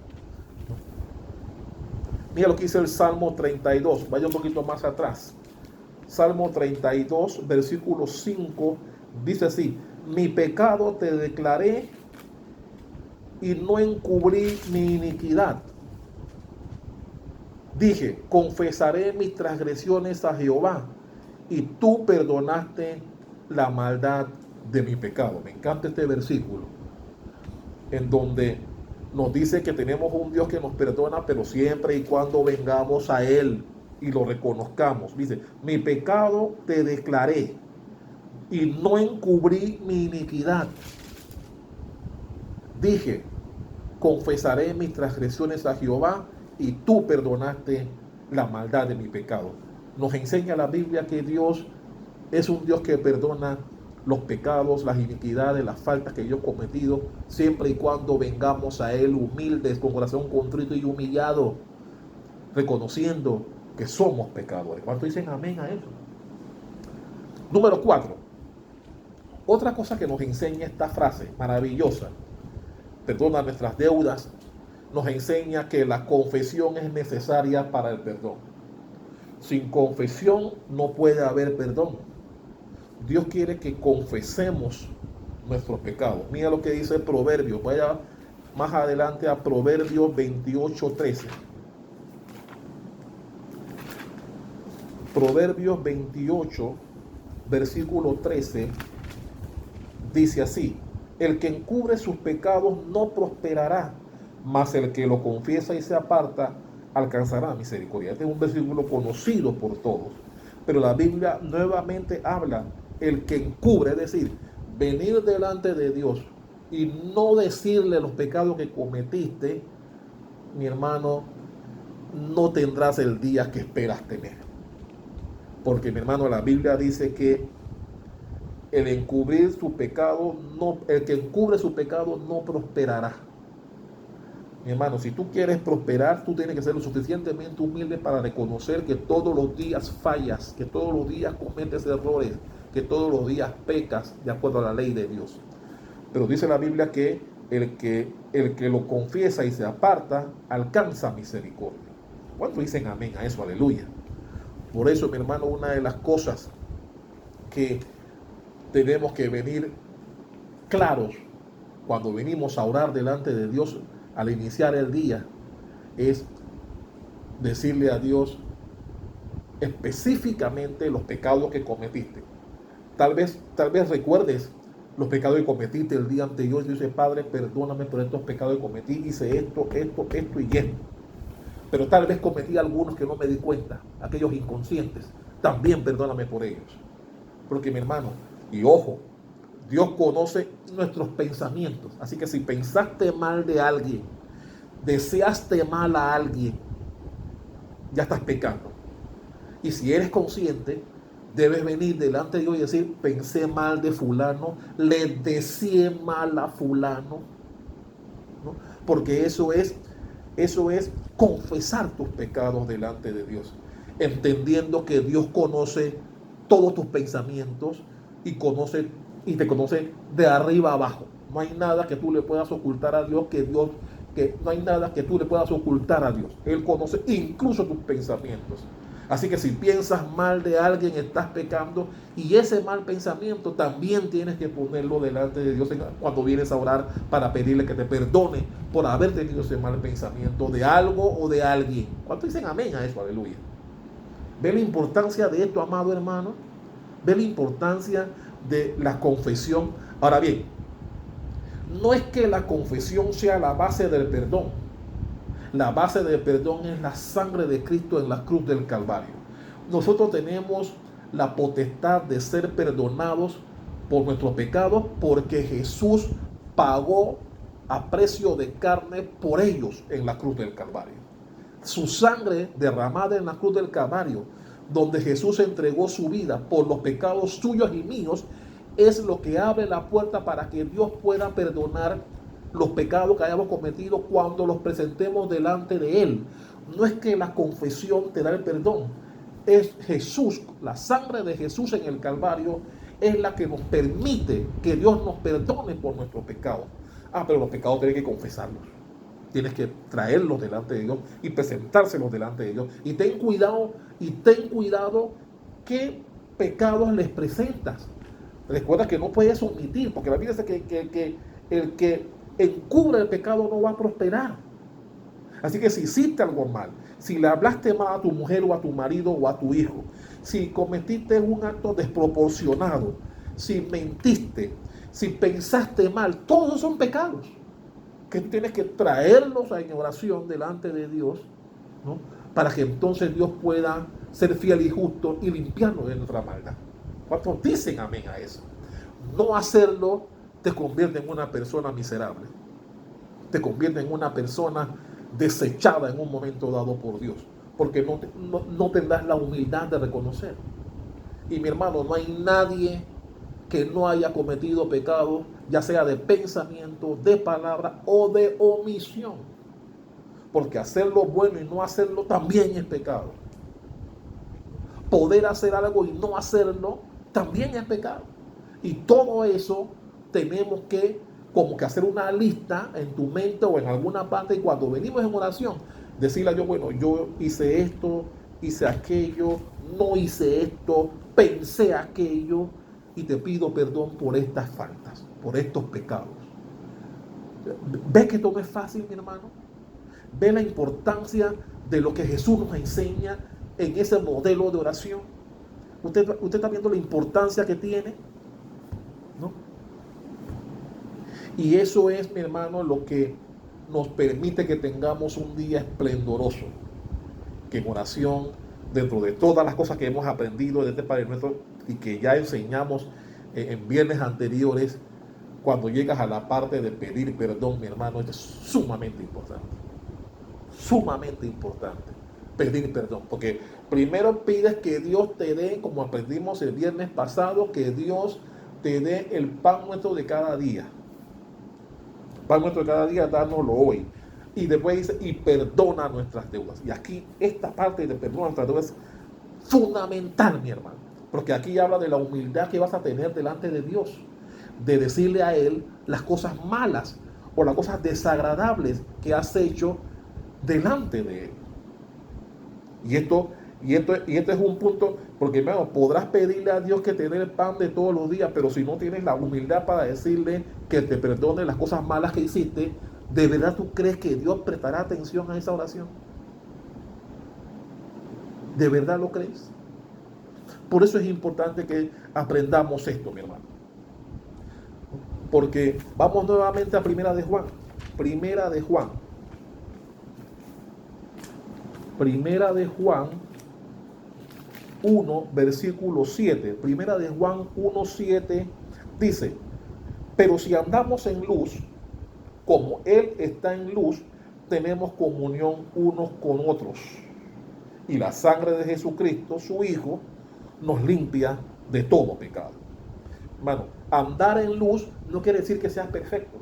Mira lo que dice el Salmo 32, vaya un poquito más atrás. Salmo 32, versículo 5, dice así: mi pecado te declaré y no encubrí mi iniquidad. Dije, confesaré mis transgresiones a Jehová, y tú perdonaste la maldad de mi pecado. Me encanta este versículo, en donde nos dice que tenemos un Dios que nos perdona, pero siempre y cuando vengamos a Él y lo reconozcamos. Dice, mi pecado te declaré y no encubrí mi iniquidad. Dije, confesaré mis transgresiones a Jehová y tú perdonaste la maldad de mi pecado. Nos enseña la Biblia que Dios es un Dios que perdona los pecados, las iniquidades, las faltas que yo he cometido, siempre y cuando vengamos a Él humildes, con corazón contrito y humillado, reconociendo que somos pecadores. ¿Cuántos dicen amén a eso? Número 4. Otra cosa que nos enseña esta frase maravillosa: perdona nuestras deudas, nos enseña que la confesión es necesaria para el perdón. Sin confesión no puede haber perdón. Dios quiere que confesemos nuestros pecados. Mira lo que dice Proverbios. Vaya más adelante a Proverbios 28:13. Proverbios 28, versículo 13, dice así: el que encubre sus pecados no prosperará, mas el que lo confiesa y se aparta alcanzará misericordia. Este es un versículo conocido por todos, pero la Biblia nuevamente habla el que encubre, es decir, venir delante de Dios y no decirle los pecados que cometiste. Mi hermano, no tendrás el día que esperas tener. Porque, mi hermano, la Biblia dice que el encubrir su pecado, el que encubre su pecado no prosperará. Mi hermano, si tú quieres prosperar, tú tienes que ser lo suficientemente humilde para reconocer que todos los días fallas, que todos los días cometes errores, que todos los días pecas de acuerdo a la ley de Dios. Pero dice la Biblia que el que lo confiesa y se aparta alcanza misericordia. ¿Cuántos dicen amén a eso? Aleluya. Por eso, mi hermano, una de las cosas que tenemos que venir claros cuando venimos a orar delante de Dios al iniciar el día es decirle a Dios específicamente los pecados que cometiste. Tal vez recuerdes los pecados que cometiste el día anterior y dices: Padre, perdóname por estos pecados que cometí, hice esto y esto. Pero tal vez cometí algunos que no me di cuenta, aquellos inconscientes. También perdóname por ellos. Porque, mi hermano, y ojo, Dios conoce nuestros pensamientos. Así que si pensaste mal de alguien, deseaste mal a alguien, ya estás pecando. Y si eres consciente, debes venir delante de Dios y decir: pensé mal de fulano, le deseé mal a fulano, ¿no? Porque eso es confesar tus pecados delante de Dios, entendiendo que Dios conoce todos tus pensamientos y te conoce de arriba abajo. No hay nada que tú le puedas ocultar a Dios, no hay nada que tú le puedas ocultar a Dios. Él conoce incluso tus pensamientos. Así que si piensas mal de alguien, estás pecando, y ese mal pensamiento también tienes que ponerlo delante de Dios cuando vienes a orar, para pedirle que te perdone por haber tenido ese mal pensamiento de algo o de alguien. ¿Cuántos dicen amén a eso? Aleluya. ¿Ve la importancia de esto, amado hermano? ¿Ve la importancia de la confesión? Ahora bien, no es que la confesión sea la base del perdón. La base del perdón es la sangre de Cristo en la cruz del Calvario. Nosotros tenemos la potestad de ser perdonados por nuestros pecados porque Jesús pagó a precio de carne por ellos en la cruz del Calvario. Su sangre derramada en la cruz del Calvario, donde Jesús entregó su vida por los pecados suyos y míos, es lo que abre la puerta para que Dios pueda perdonar los pecados que hayamos cometido cuando los presentemos delante de Él. No es que la confesión te da el perdón, es Jesús, la sangre de Jesús en el Calvario es la que nos permite que Dios nos perdone por nuestros pecados. Pero los pecados tienes que confesarlos. Tienes que traerlos delante de Dios y presentárselos delante de Dios. Y ten cuidado qué pecados les presentas. Recuerda que no puedes omitir, porque la Biblia dice que el que encubre el pecado no va a prosperar. Así que si hiciste algo mal, si le hablaste mal a tu mujer o a tu marido o a tu hijo, si cometiste un acto desproporcionado, si mentiste, si pensaste mal, todos son pecados que tú tienes que traerlos en oración delante de Dios, ¿no? Para que entonces Dios pueda ser fiel y justo y limpiarnos de nuestra maldad. ¿Cuántos dicen amén a eso? No hacerlo te convierte en una persona miserable, te convierte en una persona desechada en un momento dado por Dios, porque no tendrás la humildad de reconocer. Y mi hermano, no hay nadie que no haya cometido pecado, ya sea de pensamiento, de palabra o de omisión, porque hacer lo bueno y no hacerlo también es pecado. Poder hacer algo y no hacerlo también es pecado. Y todo eso tenemos que como que hacer una lista en tu mente o en alguna parte, y cuando venimos en oración, decirle a Dios, bueno, yo hice esto, hice aquello, no hice esto, pensé aquello, y te pido perdón por estas faltas, por estos pecados. ¿Ves que esto no es fácil, mi hermano? ¿Ves la importancia de lo que Jesús nos enseña en ese modelo de oración? ¿Usted está viendo la importancia que tiene? ¿No? Y eso es, mi hermano, lo que nos permite que tengamos un día esplendoroso, que en oración, dentro de todas las cosas que hemos aprendido de este Padre Nuestro y que ya enseñamos en viernes anteriores, cuando llegas a la parte de pedir perdón, mi hermano, esto es sumamente importante. Sumamente importante pedir perdón, porque primero pides que Dios te dé, como aprendimos el viernes pasado, que Dios te dé el pan nuestro de cada día. Pan nuestro de cada día, dánoslo hoy. Y después dice, y perdona nuestras deudas. Y aquí esta parte de perdona nuestras deudas es fundamental, mi hermano, porque aquí habla de la humildad que vas a tener delante de Dios, de decirle a Él las cosas malas o las cosas desagradables que has hecho delante de Él. Y esto es un punto, porque hermano, podrás pedirle a Dios que te dé el pan de todos los días, pero si no tienes la humildad para decirle que te perdone las cosas malas que hiciste, ¿de verdad tú crees que Dios prestará atención a esa oración? ¿De verdad lo crees? Por eso es importante que aprendamos esto, mi hermano. Porque vamos nuevamente a Primera de Juan. Primera de Juan 1, versículo 7. Primera de Juan 1, 7 dice, pero si andamos en luz, como Él está en luz, tenemos comunión unos con otros. Y la sangre de Jesucristo, su Hijo, nos limpia de todo pecado. Hermano, andar en luz no quiere decir que seas perfecto.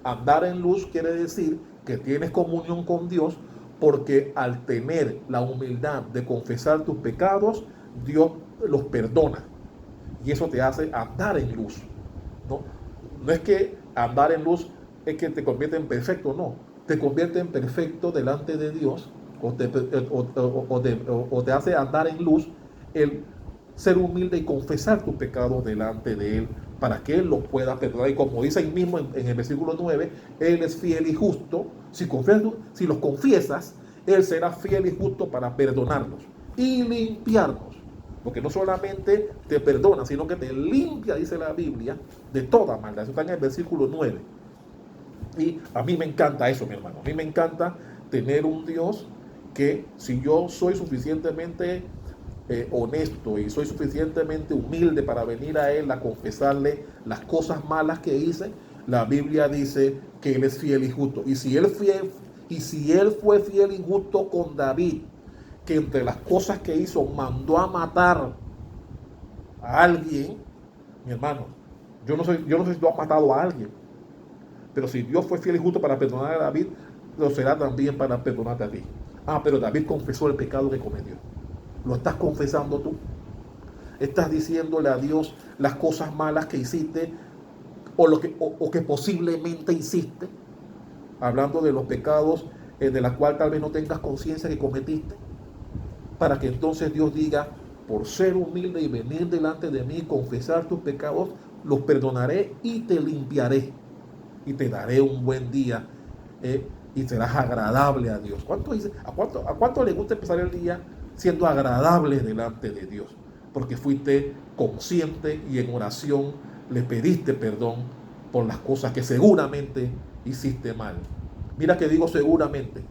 Andar en luz quiere decir que tienes comunión con Dios, porque al tener la humildad de confesar tus pecados, Dios los perdona. Y eso te hace andar en luz. No es que andar en luz es que te convierte en perfecto, no. Te convierte en perfecto delante de Dios, o te hace andar en luz el ser humilde y confesar tus pecados delante de Él, para que Él los pueda perdonar. Y como dice ahí mismo en el versículo 9, Él es fiel y justo. Si los confiesas, Él será fiel y justo para perdonarlos y limpiarnos. Porque no solamente te perdona, sino que te limpia, dice la Biblia, de toda maldad. Eso está en el versículo 9. Y a mí me encanta eso, mi hermano. A mí me encanta tener un Dios que, si yo soy suficientemente honesto y soy suficientemente humilde para venir a Él a confesarle las cosas malas que hice, la Biblia dice que Él es fiel y justo. Y si Él fue fiel y justo con David, que entre las cosas que hizo mandó a matar a alguien, mi hermano, yo no sé si tú has matado a alguien, pero si Dios fue fiel y justo para perdonar a David, lo será también para perdonarte a ti. Pero David confesó el pecado que cometió. ¿Lo estás confesando tú? ¿Estás diciéndole a Dios las cosas malas que hiciste o que posiblemente hiciste? Hablando de los pecados de los cuales tal vez no tengas conciencia que cometiste. Para que entonces Dios diga, por ser humilde y venir delante de mí y confesar tus pecados, los perdonaré y te limpiaré. Y te daré un buen día y serás agradable a Dios. ¿A cuánto le gusta empezar el día siendo agradable delante de Dios? Porque fuiste consciente y en oración le pediste perdón por las cosas que seguramente hiciste mal. Mira que digo seguramente.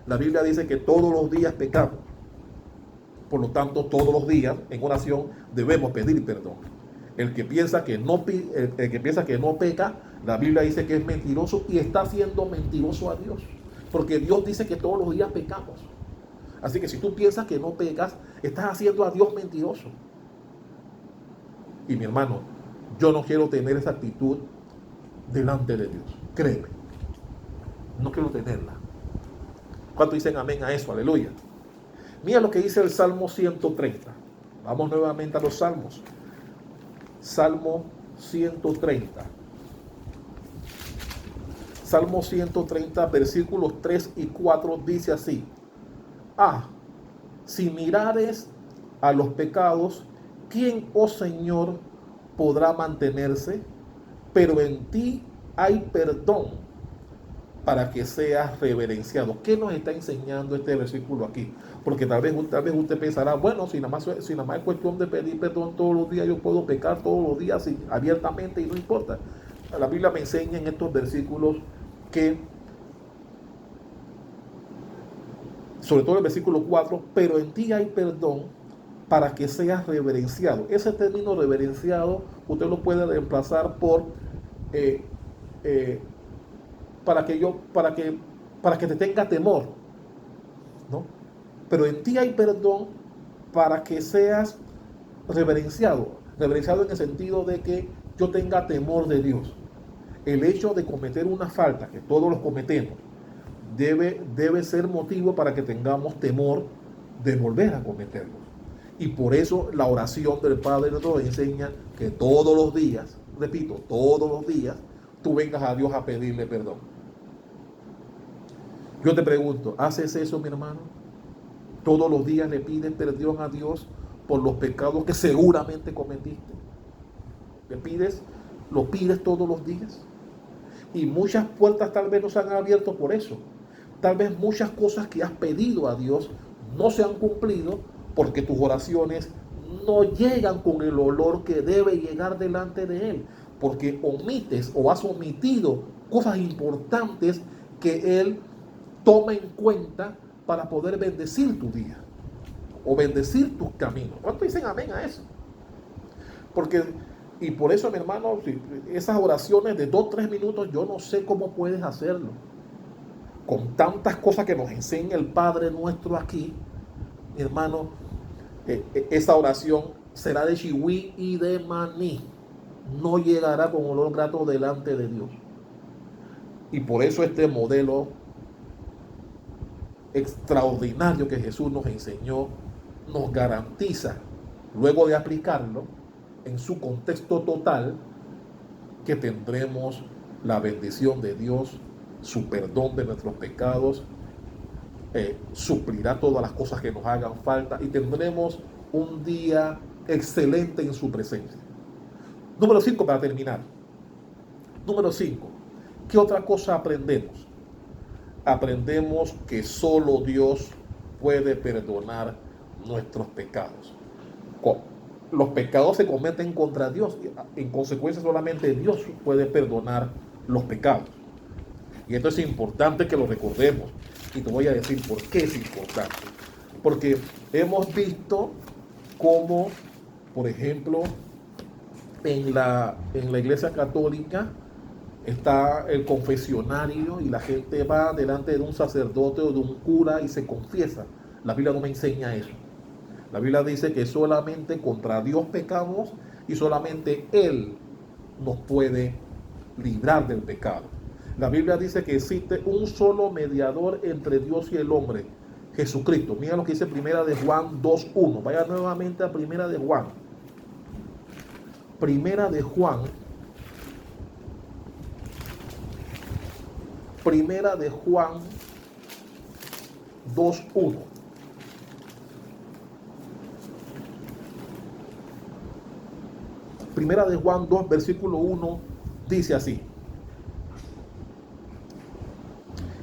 La Biblia dice que todos los días pecamos. Por lo tanto, todos los días en oración debemos pedir perdón. El que piensa que no peca, la Biblia dice que es mentiroso y está siendo mentiroso a Dios. Porque Dios dice que todos los días pecamos. Así que si tú piensas que no pecas, estás haciendo a Dios mentiroso. Y mi hermano, yo no quiero tener esa actitud delante de Dios. Créeme, no quiero tenerla. ¿Cuánto dicen amén a eso? Aleluya. Mira lo que dice el Salmo 130. Vamos nuevamente a los Salmos. Salmo 130. Salmo 130, versículos 3 y 4 dice así. Si mirares a los pecados, ¿quién, oh Señor, podrá mantenerse? Pero en ti hay perdón para que seas reverenciado. ¿Qué nos está enseñando este versículo aquí? Porque tal vez usted pensará, bueno, si nada más es cuestión de pedir perdón todos los días, yo puedo pecar todos los días abiertamente y no importa. La Biblia me enseña en estos versículos que, sobre todo el versículo 4, pero en ti hay perdón para que seas reverenciado. Ese término reverenciado usted lo puede reemplazar por para que te tenga temor, ¿no? Pero en ti hay perdón para que seas reverenciado en el sentido de que yo tenga temor de Dios. El hecho de cometer una falta, que todos los cometemos, debe ser motivo para que tengamos temor de volver a cometerlos. Y por eso la oración del Padre nos enseña que todos los días, repito, todos los días, tú vengas a Dios a pedirle perdón. Yo te pregunto, ¿haces eso, mi hermano? Todos los días le pides perdón a Dios por los pecados que seguramente cometiste. Lo pides todos los días. Y muchas puertas tal vez no se han abierto por eso. Tal vez muchas cosas que has pedido a Dios no se han cumplido porque tus oraciones no llegan con el olor que debe llegar delante de Él. Porque omites o has omitido cosas importantes que Él toma en cuenta para poder bendecir tu día o bendecir tus caminos. ¿Cuánto dicen amén a eso? Y por eso, mi hermano, esas oraciones de 2-3 minutos, yo no sé cómo puedes hacerlo. Con tantas cosas que nos enseña el Padre nuestro aquí, mi hermano, esa oración será de chihui y de maní. No llegará con olor grato delante de Dios. Y por eso este modelo extraordinario que Jesús nos enseñó nos garantiza, luego de aplicarlo en su contexto total, que tendremos la bendición de Dios, su perdón de nuestros pecados, suplirá todas las cosas que nos hagan falta y tendremos un día excelente en su presencia. Número 5, para terminar. Número 5, ¿qué otra cosa aprendemos? Aprendemos que solo Dios puede perdonar nuestros pecados. Los pecados se cometen contra Dios. En consecuencia, solamente Dios puede perdonar los pecados. Y esto es importante que lo recordemos. Y te voy a decir por qué es importante. Porque hemos visto cómo, por ejemplo, en la Iglesia Católica está el confesionario y la gente va delante de un sacerdote o de un cura y se confiesa. La Biblia no me enseña eso. La Biblia dice que solamente contra Dios pecamos y solamente Él nos puede librar del pecado. La Biblia dice que existe un solo mediador entre Dios y el hombre, Jesucristo. Mira lo que dice Primera de Juan 2:1. Vaya nuevamente a Primera de Juan. Primera de Juan 2:1. Primera de Juan 2, versículo 1, dice así: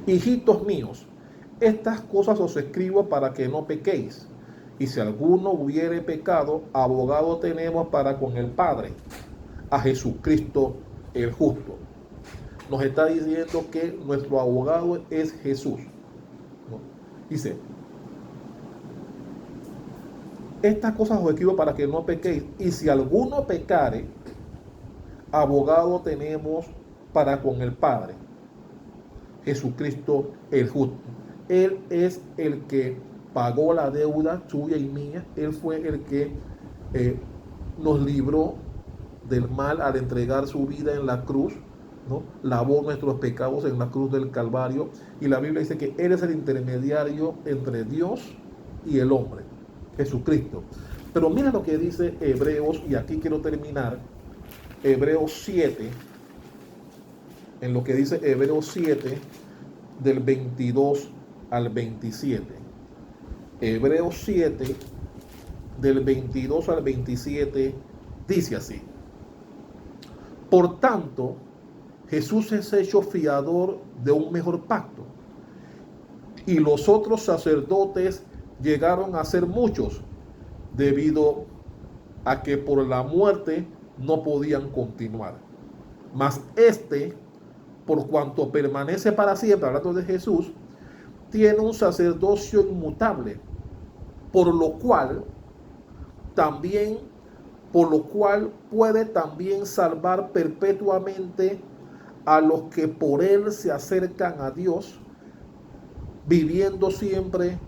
hijitos míos, estas cosas os escribo para que no pequéis. Y si alguno hubiere pecado, abogado tenemos para con el Padre, a Jesucristo el justo. Nos está diciendo que nuestro abogado es Jesús. ¿No? Dice, estas cosas os escribo para que no pequéis. Y si alguno pecare, abogado tenemos para con el Padre, Jesucristo el justo. Él es el que pagó la deuda tuya y mía. Él fue el que nos libró del mal al entregar su vida en la cruz, ¿no? Lavó nuestros pecados en la cruz del Calvario. Y la Biblia dice que Él es el intermediario entre Dios y el hombre, Jesucristo. Pero mira lo que dice Hebreos, y aquí quiero terminar. Hebreos 7, en lo que dice Hebreos 7, del 22 al 27. Hebreos 7, del 22 al 27, dice así: por tanto, Jesús es hecho fiador de un mejor pacto, y los otros sacerdotes llegaron a ser muchos, debido a que por la muerte no podían continuar. Mas este, por cuanto permanece para siempre, hablando de Jesús, tiene un sacerdocio inmutable, por lo cual puede también salvar perpetuamente a los que por él se acercan a Dios, viviendo siempre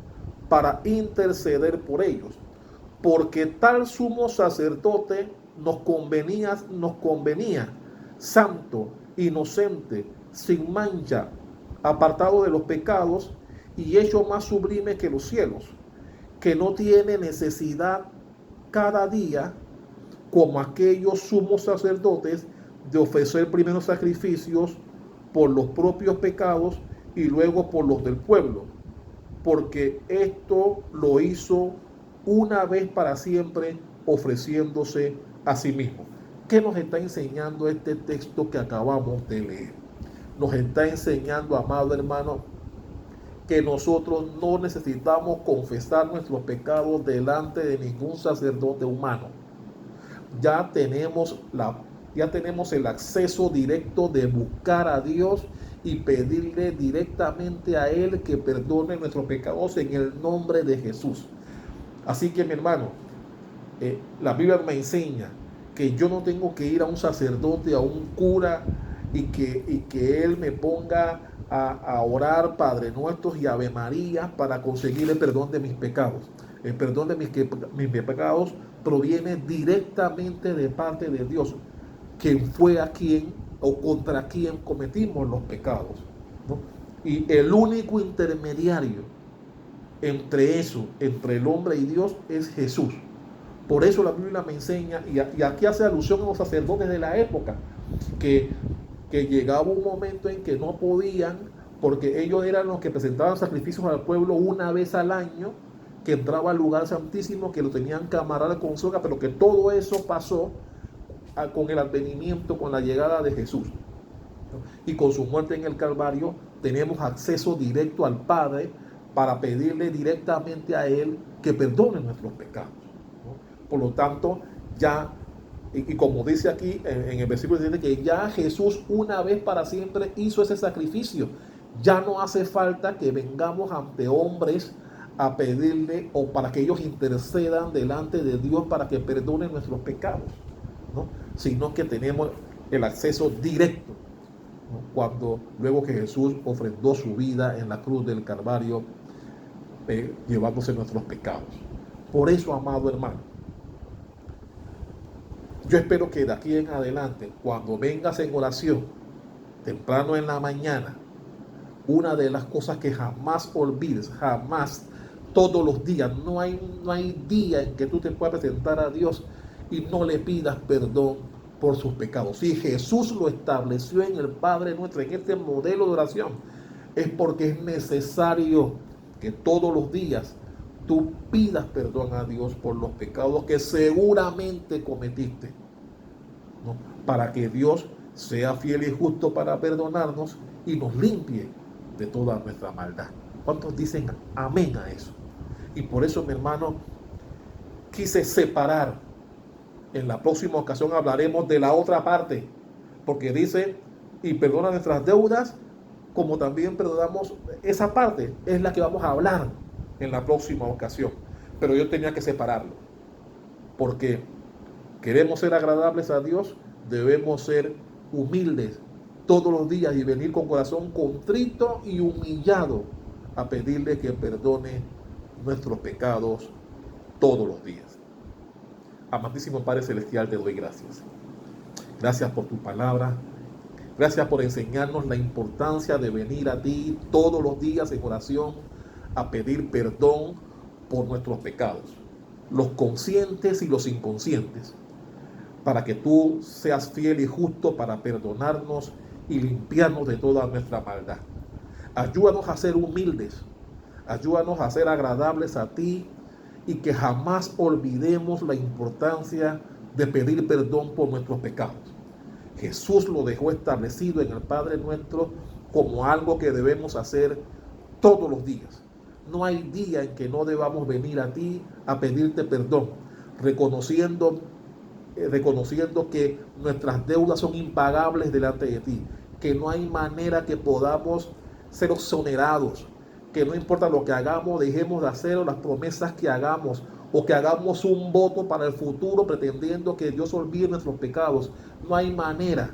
para interceder por ellos. Porque tal sumo sacerdote nos convenía santo, inocente, sin mancha, apartado de los pecados y hecho más sublime que los cielos, que no tiene necesidad cada día, como aquellos sumos sacerdotes, de ofrecer primero sacrificios por los propios pecados y luego por los del pueblo, porque esto lo hizo una vez para siempre, ofreciéndose a sí mismo. ¿Qué nos está enseñando este texto que acabamos de leer? Nos está enseñando, amado hermano, que nosotros no necesitamos confesar nuestros pecados delante de ningún sacerdote humano. Ya tenemos el acceso directo de buscar a Dios y pedirle directamente a Él que perdone nuestros pecados en el nombre de Jesús. Así que, mi hermano, la Biblia me enseña que yo no tengo que ir a un sacerdote, a un cura, y que él me ponga a orar Padre Nuestro y Ave María para conseguir el perdón de mis pecados. El perdón de mis pecados proviene directamente de parte de Dios, quien fue a quien o contra quien cometimos los pecados, ¿no? Y el único intermediario entre el hombre y Dios, es Jesús. Por eso la Biblia me enseña, y aquí hace alusión a los sacerdotes de la época, que llegaba un momento en que no podían, porque ellos eran los que presentaban sacrificios al pueblo una vez al año, que entraba al lugar santísimo, que lo tenían que amarrar con soga, pero que todo eso pasó con el advenimiento, con la llegada de Jesús. Y con su muerte en el Calvario tenemos acceso directo al Padre para pedirle directamente a Él que que perdone nuestros pecados, ¿no? Por lo tanto, ya, y como dice aquí en el versículo 17, que ya Jesús una vez para siempre hizo ese sacrificio. Ya no hace falta que vengamos ante hombres a pedirle o para que ellos intercedan delante de Dios para que perdone nuestros pecados, ¿no? Sino que tenemos el acceso directo, ¿no? Cuando luego que Jesús ofrendó su vida en la cruz del Calvario, llevándose nuestros pecados. Por eso, amado hermano, yo espero que de aquí en adelante, cuando vengas en oración, temprano en la mañana, una de las cosas que jamás olvides, jamás, todos los días, no hay día en que tú te puedas presentar a Dios y no le pidas perdón por sus pecados. Si Jesús lo estableció en el Padre Nuestro, en este modelo de oración, es porque es necesario que todos los días tú pidas perdón a Dios por los pecados que seguramente cometiste, ¿no? Para que Dios sea fiel y justo para perdonarnos y nos limpie de toda nuestra maldad. ¿Cuántos dicen amén a eso? Y por eso, mi hermano, quise separar. En la próxima ocasión hablaremos de la otra parte, porque dice, y perdona nuestras deudas, como también perdonamos. Esa parte es la que vamos a hablar en la próxima ocasión. Pero yo tenía que separarlo, porque queremos ser agradables a Dios, debemos ser humildes todos los días y venir con corazón contrito y humillado a pedirle que perdone nuestros pecados todos los días. Amantísimo Padre Celestial, te doy gracias. Gracias por tu palabra. Gracias por enseñarnos la importancia de venir a ti todos los días en oración a pedir perdón por nuestros pecados, los conscientes y los inconscientes, para que tú seas fiel y justo para perdonarnos y limpiarnos de toda nuestra maldad. Ayúdanos a ser humildes, ayúdanos a ser agradables a ti y que jamás olvidemos la importancia de pedir perdón por nuestros pecados. Jesús lo dejó establecido en el Padre Nuestro como algo que debemos hacer todos los días. No hay día en que no debamos venir a ti a pedirte perdón, reconociendo que nuestras deudas son impagables delante de ti, que no hay manera que podamos ser exonerados, que no importa lo que hagamos, dejemos de hacer o las promesas que hagamos, o que hagamos un voto para el futuro pretendiendo que Dios olvide nuestros pecados. No hay manera,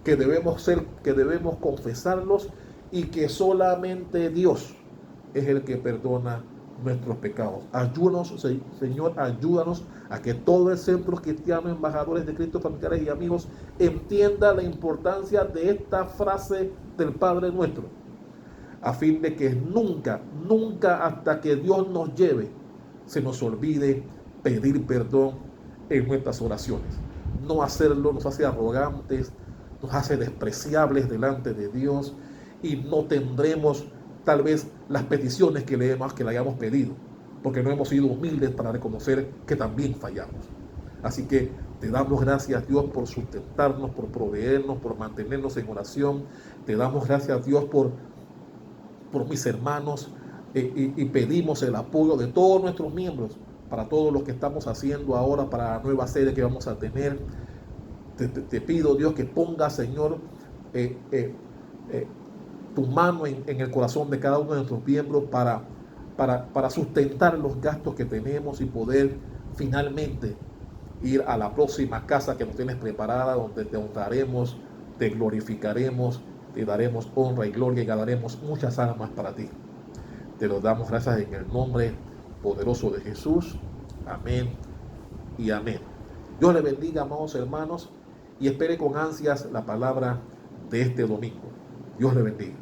que debemos confesarlos y que solamente Dios es el que perdona nuestros pecados. Ayúdanos, Señor, ayúdanos a que todo el centro cristiano, embajadores de Cristo, familiares y amigos, entienda la importancia de esta frase del Padre Nuestro, a fin de que nunca, nunca hasta que Dios nos lleve, se nos olvide pedir perdón en nuestras oraciones. No hacerlo nos hace arrogantes, nos hace despreciables delante de Dios y no tendremos tal vez las peticiones que le hayamos pedido, porque no hemos sido humildes para reconocer que también fallamos. Así que te damos gracias, Dios, por sustentarnos, por proveernos, por mantenernos en oración. Te damos gracias, Dios, por mis hermanos, y pedimos el apoyo de todos nuestros miembros para todo lo que estamos haciendo ahora, para la nueva serie que vamos a tener. Te pido, Dios, que ponga, Señor, tu mano en el corazón de cada uno de nuestros miembros para sustentar los gastos que tenemos y poder finalmente ir a la próxima casa que nos tienes preparada, donde te honraremos, te glorificaremos, te daremos honra y gloria y ganaremos muchas almas para ti. Te lo damos gracias en el nombre poderoso de Jesús. Amén y amén. Dios les bendiga, amados hermanos, y espere con ansias la palabra de este domingo. Dios les bendiga.